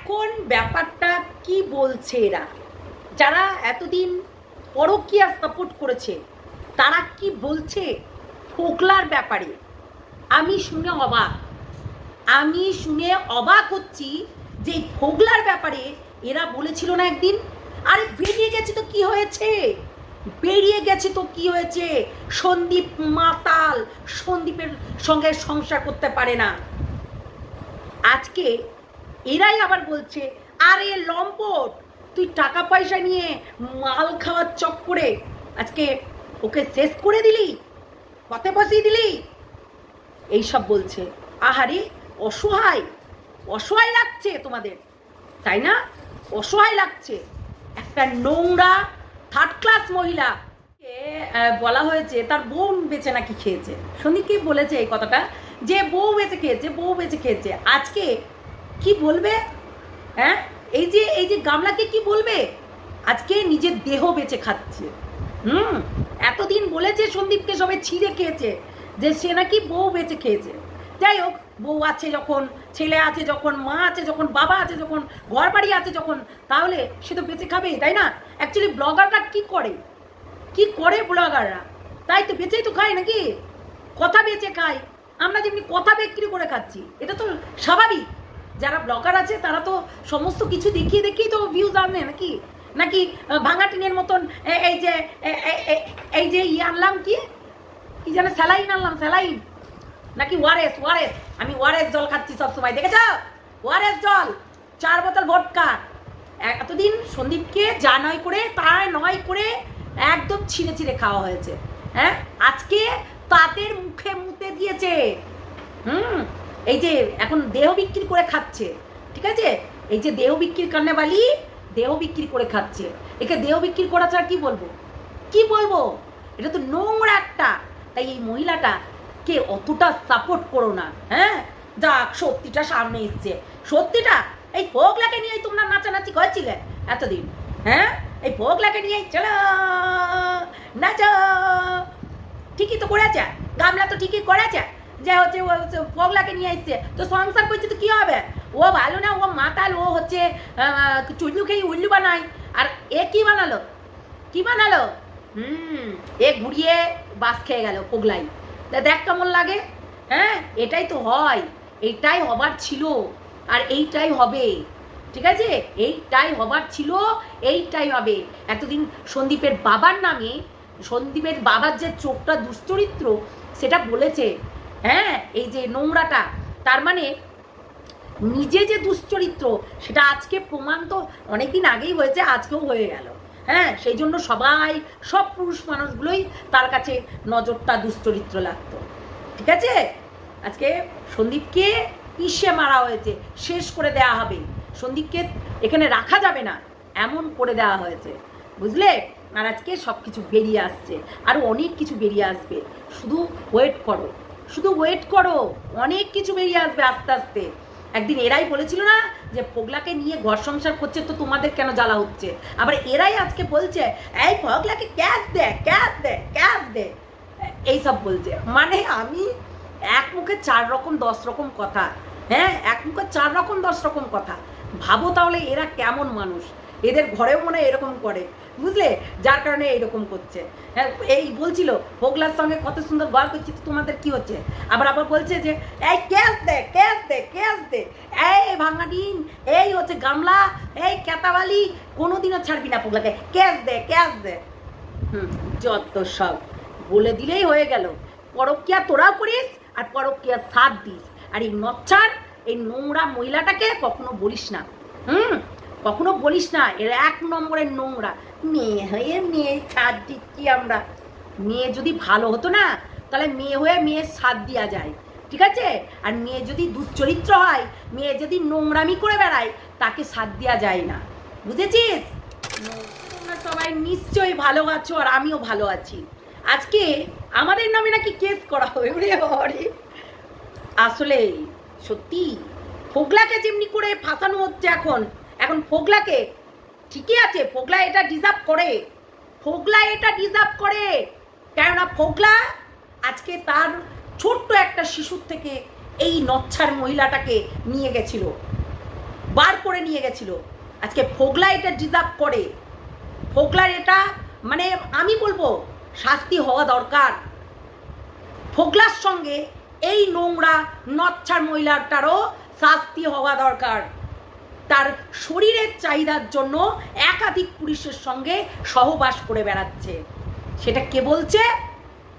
এখন ব্যাপারটা কি বলছে এরা, যারা এতদিন পরকীয়া সাপোর্ট করেছে তারা কি বলছে ফোকলার ব্যাপারে। আমি শুনে অবাক হচ্ছি যে ফোকলার ব্যাপারে এরা বলেছিল না একদিন, আরে বেরিয়ে গেছে তো কি হয়েছে, সন্দীপ মাতাল, সন্দীপের সঙ্গে সংসার করতে পারে না। আজকে এরাই আবার বলছে আরে লম্পট, তুই টাকা পয়সা নিয়ে মাল খাওয়ার চক্করে আজকে ওকে শেষ করে দিলি, পথে বসিয়ে দিলি, এইসব বলছে। আহারে অসহায় লাগছে তোমাদের, তাই না? অসহায় লাগছে। একটা নোংরা থার্ড ক্লাস মহিলা বলা হয়েছে তার বউ বেঁচে নাকি খেয়েছে। সন্দীপ কি বলেছে এই কথাটা, যে বউ বেঁচে খেয়েছে। আজকে কি বলবে? হ্যাঁ, এই যে গামলাকে কি বলবে? আজকে নিজের দেহ বেঁচে খাচ্ছে। এতদিন বলেছে সন্দীপকে সবাই ছিঁড়ে খেয়েছে যে সে নাকি বউ বেঁচে খেয়েছে। যাই হোক, বউ আছে যখন, ছেলে আছে যখন, মা আছে যখন, বাবা আছে যখন, ঘর বাড়ি আছে যখন, তাহলে সে তো বেঁচে খাবেই, তাই না? অ্যাকচুয়ালি ব্লগাররা কি করে ব্লগাররা? তাই তো বেঁচেই তো খায় নাকি, কথা বেঁচে খায়। আমরা যেমনি কথা বিক্রি করে খাচ্ছি, এটা তো স্বাভাবিক। যারা ব্লগার আছে তারা তো সমস্ত কিছু দেখিয়েই তো ভিউজ আনে নাকি ভাঙা টিনের মতন এই যে আনলাম কি যেন স্যালাইন আনলাম, স্যালাইন নাকি ওয়ারেস। আমি ওয়ারেস জল খাচ্ছি সবসময়, দেখেছ? ওয়ারেস জল 4 বোতল ভোটকা। এতদিন সন্দীপকে যা নয় করে তাই নয় করে একদম ছিঁড়ে খাওয়া হয়েছে। হ্যাঁ, আজকে তাদের মুখে মুতে দিয়েছে। এই যে এখন দেহ বিক্রি করে খাচ্ছে, ঠিক আছে? এই যে দেহ বিক্রির কান্নাবালি দেহ বিক্রি করে খাচ্ছে, একে দেহ বিক্রি করা ছাড়া কি বলবো? এটা তো নোংরা একটা। তাই এই মহিলাটা কে অতটা সাপোর্ট করো না। হ্যাঁ, যাক সত্যিটা সামনে এসছে। সত্যিটা এই ফোকলাকে নিয়েই তোমরা নাচানাচি করেছিলে এতদিন। হ্যাঁ, এই ফোকলাকে নিয়েই চলো নাচো, ঠিকই তো করেছে গামলা, তো ঠিকই করেছে যে হচ্ছে ফোকলাকে নিয়ে এসছে। তো সংসার করছে তো কি হবে? ও ভালো না, ও মাতাল, ও হচ্ছে চুল্লু খেয়ে উল্লু বানায়। আর এ কি বানালো? এ ঘুরিয়ে বাস খেয়ে গেল ফোকলাই। দেখ কেমন লাগে। হ্যাঁ, এটাই তো হয়, এইটাই হবার ছিল আর এইটাই হবে, ঠিক আছে? এইটাই হবার ছিল, এইটাই হবে। এতদিন সন্দীপের বাবার নামে, সন্দীপের বাবার যে চোখটা দুশ্চরিত্র সেটা বলেছে। হ্যাঁ, এই যে নোংরাটা, তার মানে নিজে যে দুশ্চরিত্র সেটা আজকে প্রমাণ তো অনেকদিন আগেই হয়েছে, আজকেও হয়ে গেল। হ্যাঁ, সেই জন্য সব পুরুষ মানুষগুলোই তার কাছে নজরটা দুশ্চরিত্র লাগতো, ঠিক আছে? আজকে সন্দীপকে পিষে মারা হয়েছে, শেষ করে দেওয়া হবে। সন্দীপকে এখানে রাখা যাবে না, এমন করে দেওয়া হয়েছে, বুঝলে? আর আজকে সব কিছু বেরিয়ে আসছে, আর অনেক কিছু বেরিয়ে আসবে। শুধু ওয়েট করো, অনেক কিছু বেরিয়ে আসবে আস্তে আস্তে। একদিন এরাই বলেছিল না যে ফোকলাকে নিয়ে ঘর সংসার করছে, তো তোমাদের কেন জ্বালা হচ্ছে? আবার এরাই আজকে বলছে এই ফোকলাকে ক্যাশ দে, এইসব বলছে। মানে আমি এক মুখে 4 রকম 10 রকম কথা। হ্যাঁ, এক মুখে 4 রকম 10 রকম কথা। ভাবো তাহলে এরা কেমন মানুষ, এদের ঘরেও মনে হয় এরকম করে, বুঝলে? যার কারণে এইরকম করছে। হ্যাঁ, এই বলছিল ফোকলার সঙ্গে কত সুন্দর গল্প করছি, তো তোমাদের কি হচ্ছে? আবার বলছে যে এই ক্যাশ দে, এই ভাঙাডিন, এই হচ্ছে গামলা, এই কেতাবালি, কোনোদিনও ছাড়বি না ফোকলাকে, ক্যাশ দে। যত সব বলে দিলেই হয়ে গেল। পরকীয়া তোরাও করিস আর পরকীয়ার সাথ দিস। আর এই নচ্ছার, এই নোংরা মহিলাটাকে কখনো বলিস না, এর 1 নম্বরের নোংরা। মেয়ে হয়ে মেয়ে ছাড় দিচ্ছি আমরা। মেয়ে যদি ভালো হতো না, তাহলে মেয়ে হয়ে মেয়ের সাথ দেওয়া যায়, ঠিক আছে? আর মেয়ে যদি দুশ্চরিত্র হয়, মেয়ে যদি নোংরামি করে বেড়ায়, তাকে সাথ দেওয়া যায় না, বুঝেছিস? তোমরা সবাই নিশ্চয়ই ভালো আছো, আর আমিও ভালো আছি। আজকে আমাদের নামে নাকি কেস করা হবে। আসলে সত্যি ফোকলাকে যেমনি করে ফাঁসানো হচ্ছে এখন ফোকলাকে, ঠিকই আছে, ফোকলা এটা ডিজার্ভ করে, কেননা ফোকলা আজকে তার ছোট্ট একটা শিশুর থেকে এই নচ্ছার মহিলাটাকে নিয়ে গেছিল। বার করে নিয়ে গেছিল। আজকে ফোগলা এটা ডিজার্ভ করে। ফোগলার এটা মানে আমি বলবো শাস্তি হওয়া দরকার। ফোগলার সঙ্গে এই নোংরা নচ্ছার মহিলাটারও শাস্তি হওয়া দরকার। তার শরীরের চাহিদার জন্য একাধিক পুরুষের সঙ্গে সহবাস করে বেড়াচ্ছে। সেটা কে বলছে?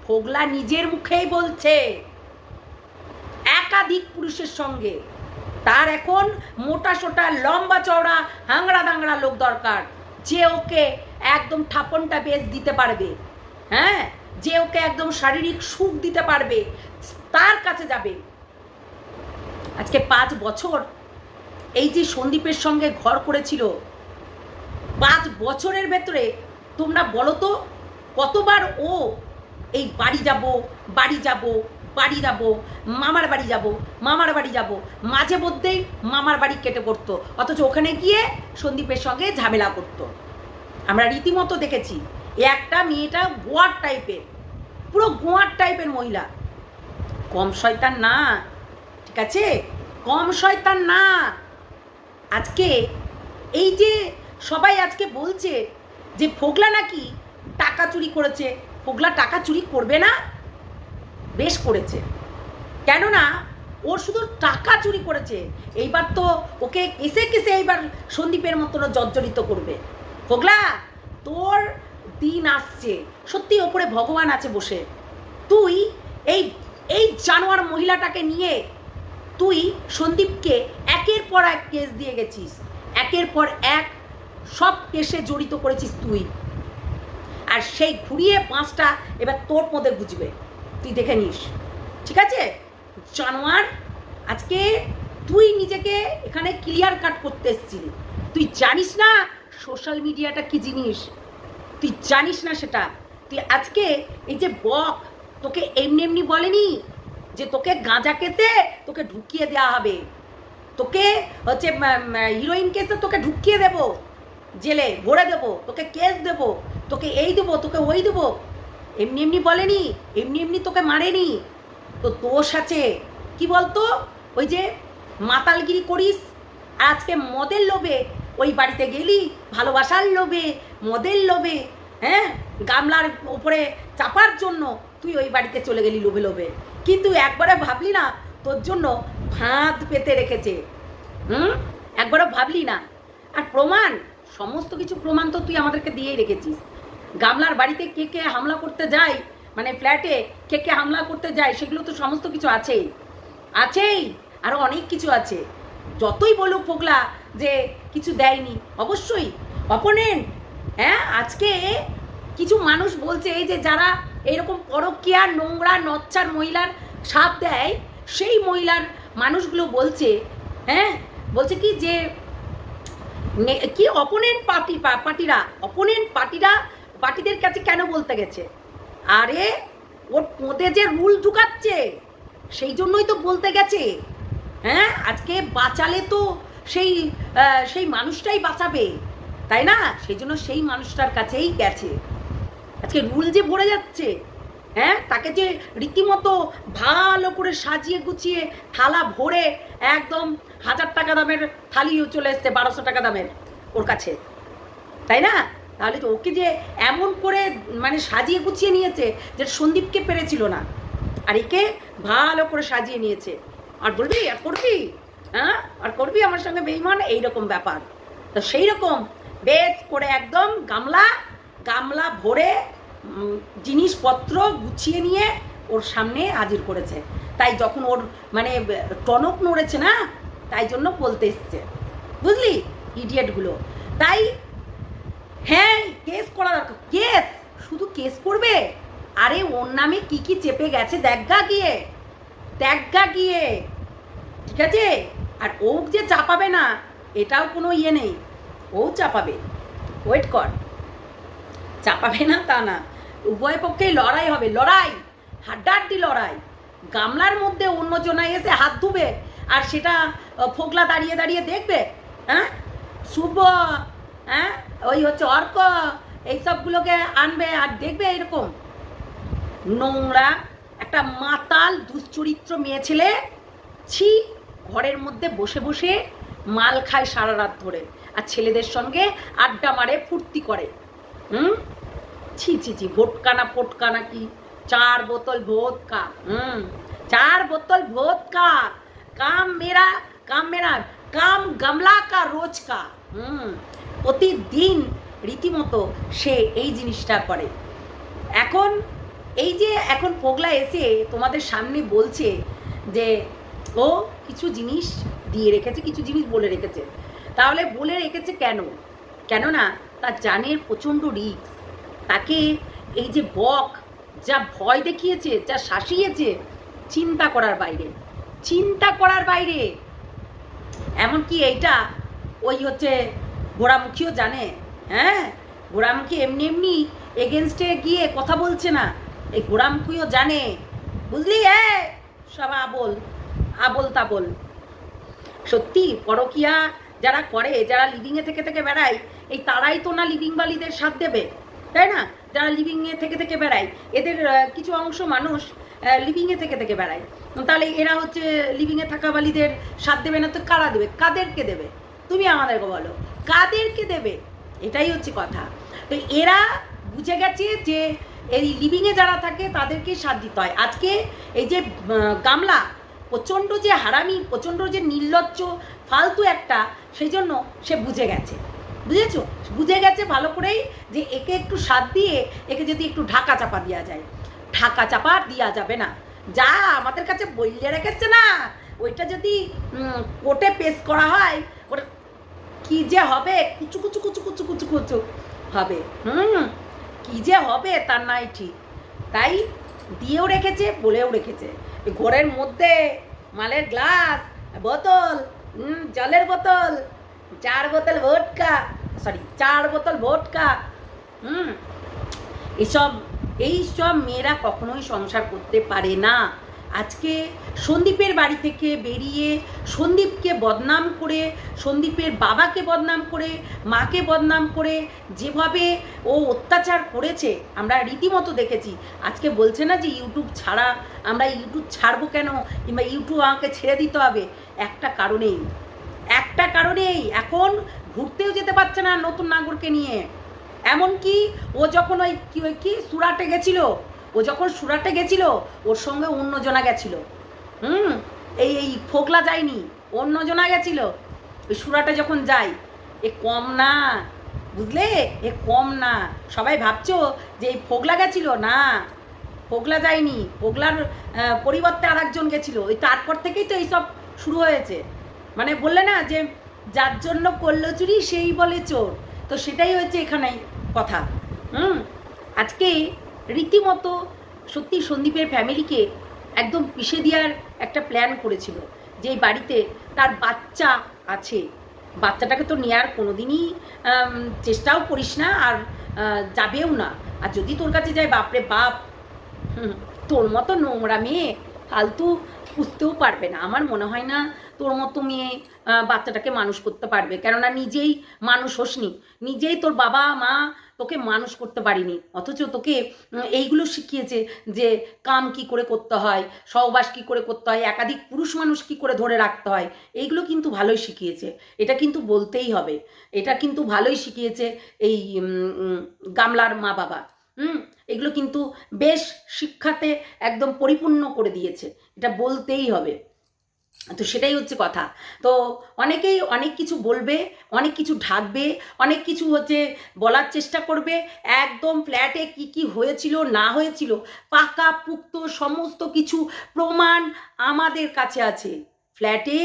ফোগলা নিজের মুখেই বলছে, একাধিক পুরুষের সঙ্গে। তার এখন মোটা সোটা লম্বা চওড়া হাংড়া দাংড়া লোক দরকার, যে ওকে একদম ঠাপনটা বেশ দিতে পারবে, হ্যাঁ, যে ওকে একদম শারীরিক সুখ দিতে পারবে, তার কাছে যাবে। আজকে 5 বছর এই যে সন্দীপের সঙ্গে ঘর করেছিল, 5 বছরের ভেতরে তোমরা বলো তো কতবার ও এই বাড়ি যাব বাড়ি যাব বাড়ি যাব, মামার বাড়ি যাব মামার বাড়ি যাব, মাঝে মধ্যেই মামার বাড়ি কেটে পড়তো, অথচ ওখানে গিয়ে সন্দীপের সঙ্গে ঝামেলা করতো। আমরা রীতিমতো দেখেছি। একটা মেয়েটা গোয়ার টাইপের, পুরো গোয়ার টাইপের মহিলা। কম শয়তান না, ঠিক আছে, কম শয়তান না। আজকে এই যে সবাই আজকে বলছে যে ফোগলা নাকি টাকা চুরি করেছে, ফোগলা টাকা চুরি করবে না, বেশ করেছে। কেননা ও শুধু টাকা চুরি করেছে, এইবার তো ওকে কেসে কেসে এইবার সন্দীপের মতন জর্জরিত করবে। ফোগলা, তোর দিন আসছে, সত্যি ওপরে ভগবান আছে বসে। তুই এই এই জানোয়ার মহিলাটাকে নিয়ে তুই সন্দীপকে একের পর এক কেস দিয়ে গেছিস, একের পর এক সব কেসে জড়িত করেছিস তুই। আর সেই ঘুরিয়ে 5টা এবার তোর মধ্যে বুঝবে, তুই দেখে নিস, ঠিক আছে? জানোয়ার, আজকে তুই নিজেকে এখানে ক্লিয়ার কাট করতে এসেছিলি। তুই জানিস না সোশ্যাল মিডিয়াটা কি জিনিস, তুই জানিস না সেটা। তুই আজকে এই যে বক, তোকে এমনি এমনি বলেনি যে তোকে গাঁজা খেতে তোকে ঢুকিয়ে দেওয়া হবে, তোকে হচ্ছে হিরোইন কেসে তোকে ঢুকিয়ে দেবো, জেলে ভরে দেবো, তোকে কেস দেবো, তোকে এই দেবো, তোকে ওই দেবো। এমনি এমনি বলেনি, এমনি এমনি তোকে মারেনি। তো দোষ আছে, কি বলতো, ওই যে মাতালগিরি করিস, আর আজকে মদের লোভে ওই বাড়িতে গেলি, ভালোবাসার লোভে, মদের লোভে, হ্যাঁ, গামলার উপরে চাপার জন্য তুই ওই বাড়িতে চলে গেলি লোভে লোভে। কিন্তু একবারে ভাবলি না তোর জন্য ভাত পেতে রেখেছে, একবারও ভাবলি না। আর প্রমাণ, সমস্ত কিছু প্রমাণ তো তুই আমাদেরকে দিয়েই রেখেছিস। গামলার বাড়িতে কে কে হামলা করতে যায়, মানে ফ্ল্যাটে কে কে হামলা করতে যায়, সেগুলো তো সমস্ত কিছু আছেই, আছেই, আরও অনেক কিছু আছে। যতই বলুক ফোগলা যে কিছু দেয়নি, অবশ্যই অপোনেন্ট। হ্যাঁ, আজকে কিছু মানুষ বলছে এই যে যারা এইরকম পরকীয়া নোংরা নচ্ছার মহিলার সাথ দেয়, সেই মহিলার মানুষগুলো বলছে, হ্যাঁ, বলছে কি যে কি অপোনেন্ট পার্টিদের কাছে কেন বলতে গেছে? আরে ওর মধ্যে যে রুল ঢুকাচ্ছে সেই জন্যই তো বলতে গেছে। হ্যাঁ, আজকে বাঁচালে তো সেই মানুষটাই বাঁচাবে, তাই না? সেই জন্য সেই মানুষটার কাছেই গেছে। আজকে রুল যে ভরে যাচ্ছে, হ্যাঁ, তাকে যে রীতিমতো ভালো করে সাজিয়ে গুছিয়ে থালা ভরে একদম 1000 টাকা দামের থালিও চলে এসছে 1200 টাকা দামের ওর কাছে, তাই না? তাহলে তো ওকে যে এমন করে মানে সাজিয়ে গুছিয়ে নিয়েছে যে সন্দীপকে পেরেছিল না, আর একে ভালো করে সাজিয়ে নিয়েছে। আর বলবি আর করবি, হ্যাঁ, আর করবি আমার সঙ্গে বেঈমান, এইরকম ব্যাপার। তো সেই রকম বেশ করে একদম গামলা ভরে জিনিসপত্র গুছিয়ে নিয়ে ওর সামনে হাজির করেছে। তাই যখন ওর মানে টনক নড়েছে না, তাই জন্য বলতে এসছে, বুঝলি ইডিয়েটগুলো। তাই হ্যাঁ, কেস করা দরকার। কেস, শুধু কেস করবে? আরে ওর নামে কি কি চেপে গেছে দেখা গিয়ে, ঠিক আছে? আর ও যে চাপাবে না এটাও কোনো ইয়ে নেই, ও চাপাবে, ওয়েট কর। চাপাবে না তা না, উভয় পক্ষেই লড়াই হবে, লড়াই, হাড্ডাহাড্ডি লড়াই। গামলার মধ্যে অন্য জনায় এসে হাত ধুবে, আর সেটা ফোগলা দাঁড়িয়ে দাঁড়িয়ে দেখবে। হ্যাঁ, শুভ, হ্যাঁ, ওই হচ্ছে অর্ক, এইসবগুলোকে আনবে আর দেখবে এরকম নোংরা একটা মাতাল দুশ্চরিত্র মেয়ে ছেলে। ছি, ঘরের মধ্যে বসে বসে মাল খায় সারা রাত ধরে, আর ছেলেদের সঙ্গে আড্ডা মারে, ফুর্তি করে। ছি ছি ছি, ভোটকা না ফোটকা নাকি, 4 বোতল ভোটকা, 4 বোতল ভোটকা, কাম মেরা কাম গামলা কা রোজ কা। প্রতিদিন রীতিমতো সে এই জিনিসটা করে। এখন এই যে এখন পগলা এসে তোমাদের সামনে বলছে যে ও কিছু জিনিস দিয়ে রেখেছে, কিছু জিনিস বলে রেখেছে, তাহলে বলে রেখেছে কেননা তার জানের প্রচণ্ড রিস্ক। তাকে এই যে বক যা ভয় দেখিয়েছে, যা শাসিয়েছে, চিন্তা করার বাইরে। এমনকি এইটা ওই হচ্ছে ঘোড়ামুখীও জানে। হ্যাঁ, ঘোড়ামুখী এমনি এগেনস্টে গিয়ে কথা বলছে না, এই ঘোড়ামুখীও জানে, বুঝলি? সব আবল তাবল। সত্যি পরকিয়া যারা করে, যারা লিভিংয়ে থেকে বেড়ায়, এই তারাই তো না লিভিং বালিদের সাথ দেবে, তাই না? যারা লিভিংয়ে থেকে বেড়ায়, এদের কিছু অংশ মানুষ লিভিংয়ে থেকে বেড়ায়, তাহলে এরা হচ্ছে লিভিংয়ে থাকা বালিদের সাথ দেবে না তো কারা দেবে? কাদেরকে দেবে? তুমি আমাদেরকে বলো, কাদেরকে দেবে? এটাই হচ্ছে কথা। তো এরা বুঝে গেছে যে এই লিভিংয়ে যারা থাকে তাদেরকে সাথ দিতে হয়। আজকে এই যে গামলা প্রচণ্ড যে হারামি, প্রচণ্ড যে নির্লজ্জ ফালতু একটা, সেই জন্য সে বুঝে গেছে, বুঝেছো? বুঝে গেছে ভালো করেই যে একে একটু সাথ দিয়ে একে যদি একটু ঢাকা চাপা দেওয়া যায়। ঢাকা চাপা দেওয়া যাবে না, যা আমাদের কাছে বইলে রেখেছে না, ওইটা যদি কোর্টে পেশ করা হয়, ওটা কি যে হবে, কুচু কুচু কুচু কুচু কুচু কুচু হবে। কি যে হবে তার নাই ঠিক। তাই দিয়েও রেখেছে, বলেও রেখেছে। ঘরের মধ্যে মালের গ্লাস, বোতল, জলের বোতল, 4 বোতল ভোটকা। এইসব মেয়েরা কখনোই সংসার করতে পারে না। আজকে সন্দীপের বাড়ি থেকে বেরিয়ে সন্দীপকে বদনাম করে, সন্দীপের বাবাকে বদনাম করে, মাকে বদনাম করে যেভাবে ও অত্যাচার করেছে আমরা রীতিমতো দেখেছি। আজকে বলছে না যে ইউটিউব ছাড়া, আমরা ইউটিউব ছাড়বো কেন, কিংবা ইউটিউব আমাকে ছেড়ে দিতে হবে, একটা কারণেই এখন ঘুরতেও যেতে পারছে না নতুন নাগরকে নিয়ে। এমনকি ও যখন সুরাটে গেছিল, ওর সঙ্গে অন্যজনা গেছিল। এই ফোগলা যায়নি, অন্যজনা গেছিল। ওই সুরাটে যখন যাই, এ কম না, বুঝলে? এ কম না। সবাই ভাবছো যে এই ফোগলা গেছিল, না, ফোগলা যায়নি, ফোগলার পরিবর্তে আর একজন গেছিল। ওই তারপর থেকেই তো এইসব শুরু হয়েছে। মানে বললে না যে যার জন্য করলো চুরি সেই বলে চোর, তো সেটাই হচ্ছে এখানে কথা। আজকে রীতিমতো সত্যি সন্দীপের ফ্যামিলিকে একদম পিষে দেওয়ার একটা প্ল্যান করেছিল, যে এই বাড়িতে তার বাচ্চা আছে, বাচ্চাটাকে তো নেওয়ার কোনোদিনই চেষ্টাও করিস না, আর যাবেও না। আর যদি তোর কাছে যায়, বাপরে বাপ, তোর মতো নোংরা মেয়ে ফালতু পুষতেও পারবে না। আমার মনে হয় না তোর মতো মেয়ে বাচ্চাটাকে মানুষ করতে পারবে, কেননা নিজেই মানুষ হসনি, নিজেই তোর বাবা মা তোকে মানুষ করতে পারিনি, অথচ তোকে এইগুলো শিখিয়েছে যে কাম কি করে করতে হয়, সহবাস কি করে করতে হয়, একাধিক পুরুষ মানুষ কি করে ধরে রাখতে হয়, এইগুলো কিন্তু ভালোই শিখিয়েছে। এটা কিন্তু বলতেই হবে, এটা কিন্তু ভালোই শিখিয়েছে এই গামলার মা বাবা। এগুলো কিন্তু বেশ শিক্ষাতে একদম পরিপূর্ণ করে দিয়েছে, এটা বলতেই হবে। তো সেটাই হচ্ছে কথা। তো অনেকেই অনেক কিছু বলবে, অনেক কিছু ঢাকবে, অনেক কিছু হচ্ছে বলার চেষ্টা করবে। একদম ফ্ল্যাটে কি কি হয়েছিল না হয়েছিল পাকা পুক্ত সমস্ত কিছু প্রমাণ আমাদের কাছে আছে। ফ্ল্যাটে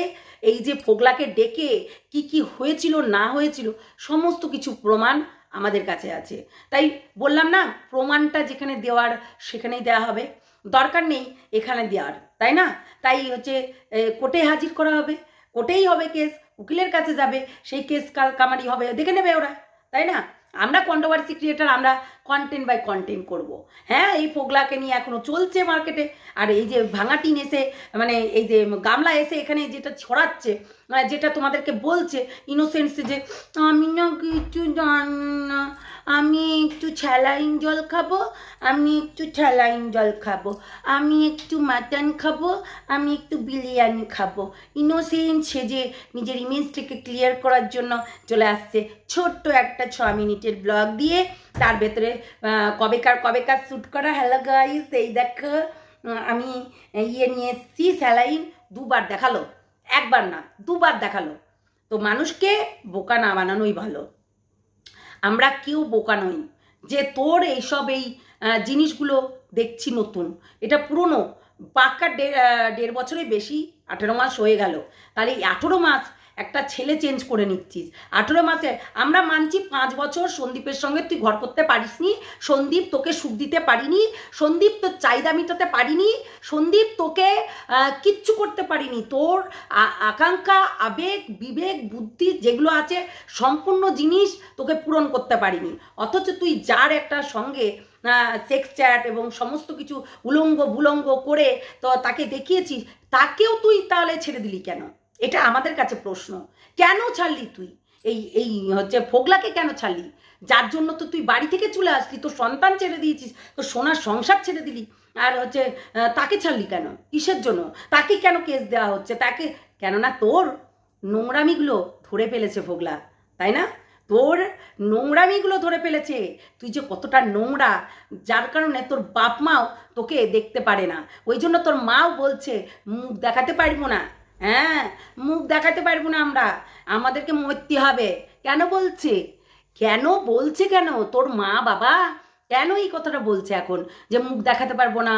এই যে ফোগলাকে ডেকে কি কি হয়েছিল না হয়েছিল সমস্ত কিছু প্রমাণ আমাদের কাছে আছে। তাই বললাম না, প্রমাণটা যেখানে দেওয়ার সেখানেই দেওয়া হবে, দরকার নেই এখানে দেওয়ার, তাই না? তাই হচ্ছে কোর্টে হাজির করা হবে, কোর্টেই হবে কেস, উকিলের কাছে যাবে, সেই কেস কামারি হবে, দেখে নেবে ওরা, তাই না? আমরা কন্ট্রোভার্সি ক্রিয়েটার, আমরা কন্টেন্ট বাই কন্টেন্ট করব। হ্যাঁ, এই ফোগলাকে নিয়ে এখনো চলছে মার্কেটে, আর এই যে ভাঙা টিন এসে, মানে এই যে গামলা এসে এখানে যেটা ছড়াচ্ছে, যেটা তোমাদেরকে বলছে ইনোসেন্সে, যে আমি না কিছু জানি না, আমি একটু স্যালাইন জল খাবো, আমি একটু স্যালাইন জল খাবো, আমি একটু মাটন খাবো, আমি একটু বিরিয়ানি খাবো। ইনোসেন্ট সেজে নিজের ইমেজটাকে ক্লিয়ার করার জন্য চলে আসছে ছোট্ট একটা 6 মিনিটের ব্লগ দিয়ে। তার ভেতরে কবেকার শ্যুট করা। হ্যালো গাইস, এই দেখো আমি নিয়ে এসেছি স্যালাইন। 2 বার দেখালো, 1 বার না 2 বার দেখালো। তো মানুষকে বোকা না বানানোই ভালো। আমরা কেউ বোকা নই যে তোর এইসব এই জিনিসগুলো দেখছি নতুন, এটা পুরনো পাক্কা 1.5 বছরের বেশি, 18 মাস হয়ে গেল। তাহলে 18 মাস একটা ছেলে চেঞ্জ করে নিচ্ছিস। 18 মাসে আমরা মানছি 5 বছর সন্দীপের সঙ্গে তুই ঘর করতে পারিসনি, সন্দীপ তোকে সুখ দিতে পারিনি, সন্দীপ তোর চাহিদা মেটাতে পারিনি, সন্দীপ তোকে কিচ্ছু করতে পারিনি। তোর আকাঙ্ক্ষা, আবেগ, বিবেক, বুদ্ধি যেগুলো আছে সম্পূর্ণ জিনিস তোকে পূরণ করতে পারিনি। অথচ তুই যার একটা সঙ্গে সেক্স চ্যাট এবং সমস্ত কিছু উলঙ্গ বুলঙ্গ করে তো তাকে দেখিয়েছিস, তাকেও তুই তাহলে ছেড়ে দিলি কেন? এটা আমাদের কাছে প্রশ্ন। কেন ছাড়লি তুই এই ফোগলাকে কেন ছাড়লি? যার জন্য তো তুই বাড়ি থেকে চলে আসলি, তোর সন্তান ছেড়ে দিয়েছিস, তোর সোনার সংসার ছেড়ে দিলি, আর তাকে ছাড়লি কেন? কিসের জন্য? তাকে কেন কেস দেওয়া হচ্ছে? তাকে কেননা তোর নোংরামিগুলো ধরে ফেলেছে ফোগলা, তাই না? তোর নোংরামিগুলো ধরে ফেলেছে, তুই যে কতটা নোংরা, যার কারণে তোর বাপ মাও তোকে দেখতে পারে না। ওই জন্য তোর মাও বলছে মুখ দেখাতে পারবো না, হ্যাঁ মুখ দেখাতে পারবো না, আমাদেরকে মরতে হবে। কেন বলছে কেন তোর মা বাবা কেন এই কথাটা বলছে এখন, যে মুখ দেখাতে পারবো না,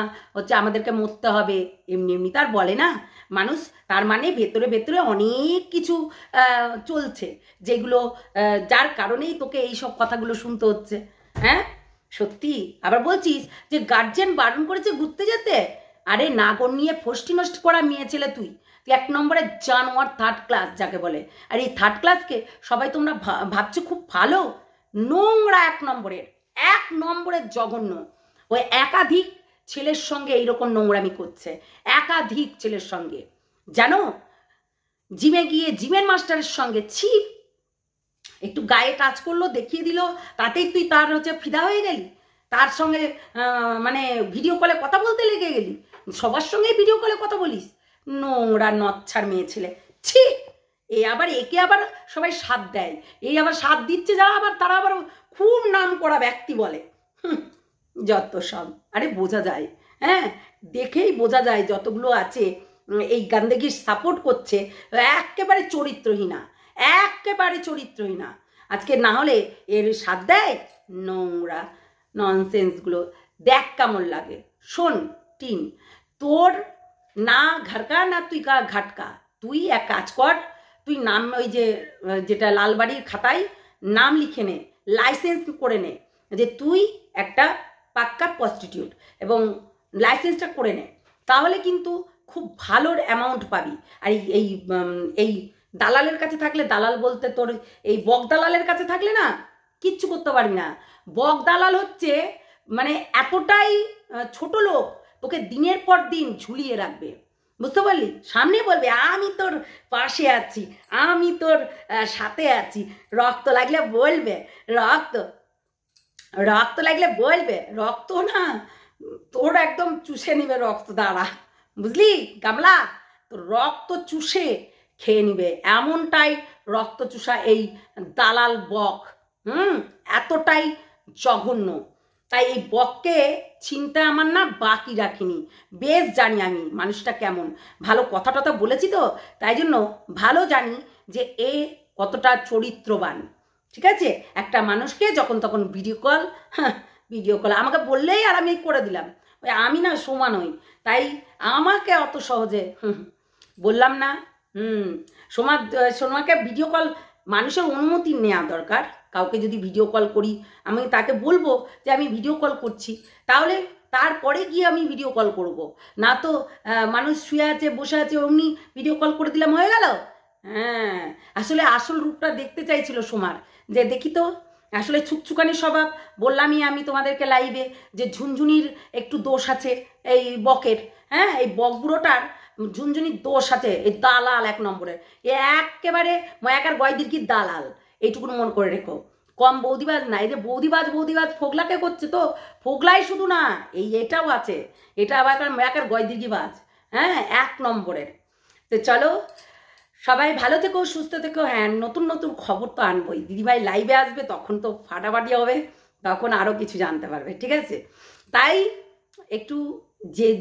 আমাদেরকে মরতে হবে? এমনি তার বলে না মানুষ, তার মানে ভেতরে ভেতরে অনেক কিছু চলছে, যেগুলো যার কারণেই তোকে এই সব কথাগুলো শুনতে হচ্ছে। হ্যাঁ সত্যি। আবার বলছিস যে গার্জেন বারণ করেছে ঘুরতে যেতে। আরে নাগর নিয়ে ফষ্টি নষ্ট করা মেয়ে ছেলে তুই 1 নম্বরের জানোয়ার, 3rd ক্লাস যাকে বলে। আর এই 3rd ক্লাসকে সবাই তোমরা ভাবছো খুব ভালো, নোংরা 1 নম্বরের জঘন্য। ওই একাধিক ছেলের সঙ্গে এইরকম নোংরামি করছে, একাধিক ছেলের সঙ্গে, জানো? জিমে গিয়ে জিমের মাস্টারের সঙ্গে ছি, একটু গায়ে টাচ করলো, দেখিয়ে দিল, তাতেই তুই তার ফিদা হয়ে গেলি, তার সঙ্গে মানে ভিডিও কলে কথা বলতে লেগে গেলি, সবার সঙ্গে ভিডিও কলে কথা বলিস। নোংরা নচ্ছার মেয়ে ছেলে, ছি। একে আবার সবাই সাথ দেয়, এই আবার সাথ দিচ্ছে যারা, আবার তারা আবার খুব নাম করা ব্যক্তি বলে। যত সব, আরে বোঝা যায়, হ্যাঁ দেখেই বোঝা যায় যতগুলো আছে এই গান্দেগির সাপোর্ট করছে, একেবারে চরিত্রহীনা। আজকে না হলে এর সাথ দেয় নোংরা ননসেন্সগুলো। দেখ কেমন লাগে। শোন টিন, তোর না ঘাটকা না তুই ঘাটকা, তুই এক কাজ কর, তুই নাম ওই যেটা লালবাড়ির খাতায় নাম লিখে নে, লাইসেন্স করে নে যে তুই একটা পাক্কা প্রস্টিটিউট, এবং লাইসেন্সটা করে নে, তাহলে কিন্তু খুব ভালো অ্যামাউন্ট পাবি। আর এই দালালের কাছে থাকলে, দালাল বলতে তোর এই বক দালালের কাছে থাকলে না কিচ্ছু করতে পারবি না। বক দালাল হচ্ছে মানে এতটাই ছোট লোক, তোকে দিনের পর দিন ঝুলিয়ে রাখবে, বুঝতে পারলি? সামনে বলবে আমি তোর পাশে আছি, আমি তোর সাথে আছি, রক্ত লাগলে বলবে, রক্ত লাগলে বলবে, রক্ত না তোর একদম চুষে নিবে রক্ত দ্বারা, বুঝলি গামলা? তোর রক্ত চুষে খেয়ে নিবে, এমনটাই রক্ত চুষা এই দালাল বক। এতটাই জঘন্য। তাই এই বককে চিন্তা আমার না বাকি রাখিনি, বেশ জানি আমি মানুষটা কেমন, ভালো কথা টথা বলেছি তো, তাই জন্য ভালো জানি যে এ কতটা চরিত্রবান। ঠিক আছে, একটা মানুষকে যখন তখন ভিডিও কল আমাকে বললেই আর আমি করে দিলাম। ওই আমি না সোমা নই, তাই আমাকে অত সহজে বললাম না। সোমাকে ভিডিও কল মানুষের অনুমতি নেওয়া দরকার। কাউকে যদি ভিডিও কল করি, আমি তাকে বলবো যে আমি ভিডিও কল করছি, তাহলে তারপরে গিয়ে আমি ভিডিও কল করব। না তো মানুষ শুয়ে আছে বসে আছে অমনি ভিডিও কল করে দিলাম হয়ে গেল। হ্যাঁ আসলে আসল রূপটা দেখতে চাইছিল সোমার, যে দেখি তো আসলে ছুকছুকানি স্বভাব। বললামই আমি তোমাদেরকে লাইভে যে ঝুনঝুনির একটু দোষ আছে এই বকের। হ্যাঁ এই বক বুড়োটার ঝুনঝুনির দোষ আছে, এই দালাল 1 নম্বরের, এ একেবারে ময়াকার গয়দির কি দালাল, এইটুকুন মন করে রেখো। কম বৌদিবাজ না, এই যে বৌদিবাজ ফোগলাকে করছে তো, ফোগলাই শুধু না, এটাও আছে, এটা আবার ময়াকার গয়দিরগিবাজ, হ্যাঁ 1 নম্বরের। তো চলো সবাই ভালো থেকো, সুস্থ থেকো। হ্যাঁ, নতুন নতুন খবর তো আনবই, দিদিভাই লাইভে আসবে, তখন তো ফাটাফাটি হবে, তখন আরও কিছু জানতে পারবে, ঠিক আছে? তাই একটু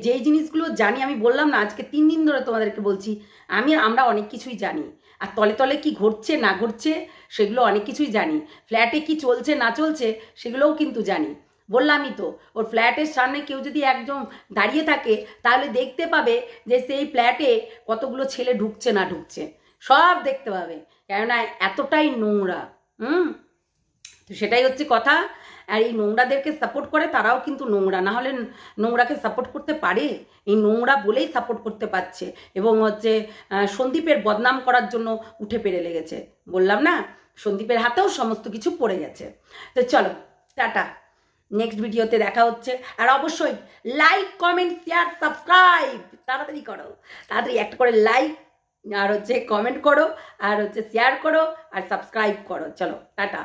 যেই জিনিসগুলো জানি, আমি বললাম না আজকে 3 দিন ধরে তোমাদেরকে বলছি, আমরা অনেক কিছুই জানি, আর তলে তলে কি ঘটছে না ঘটছে সেগুলো অনেক কিছুই জানি, ফ্ল্যাটে কি চলছে না চলছে সেগুলোও কিন্তু জানি। বললামই তো, ওর ফ্ল্যাটের সামনে কেউ যদি একজন দাঁড়িয়ে থাকে তাহলে দেখতে পাবে যে সেই ফ্ল্যাটে কতগুলো ছেলে ঢুকছে না ঢুকছে, সব দেখতে পাবে, কেননা এতটাই নোংরা। তো সেটাই হচ্ছে কথা। আর এই নোংরাদেরকে সাপোর্ট করে তারাও কিন্তু নোংরা, না হলে নোংরাকে সাপোর্ট করতে পারে? এই নোংরা বলেই সাপোর্ট করতে পারছে, এবং হচ্ছে সন্দীপের বদনাম করার জন্য উঠে পেরে লেগেছে। বললাম না, সন্দীপের হাতেও সমস্ত কিছু পড়ে গেছে। তো চলো টাটা, নেক্সট ভিডিওতে দেখা হচ্ছে। আর অবশ্যই লাইক, কমেন্ট, শেয়ার, সাবস্ক্রাইব তাড়াতাড়ি করো, তাড়াতাড়ি একটা করে লাইক আর হচ্ছে কমেন্ট করো, আর হচ্ছে শেয়ার করো, আর সাবস্ক্রাইব করো। চলো টাটা।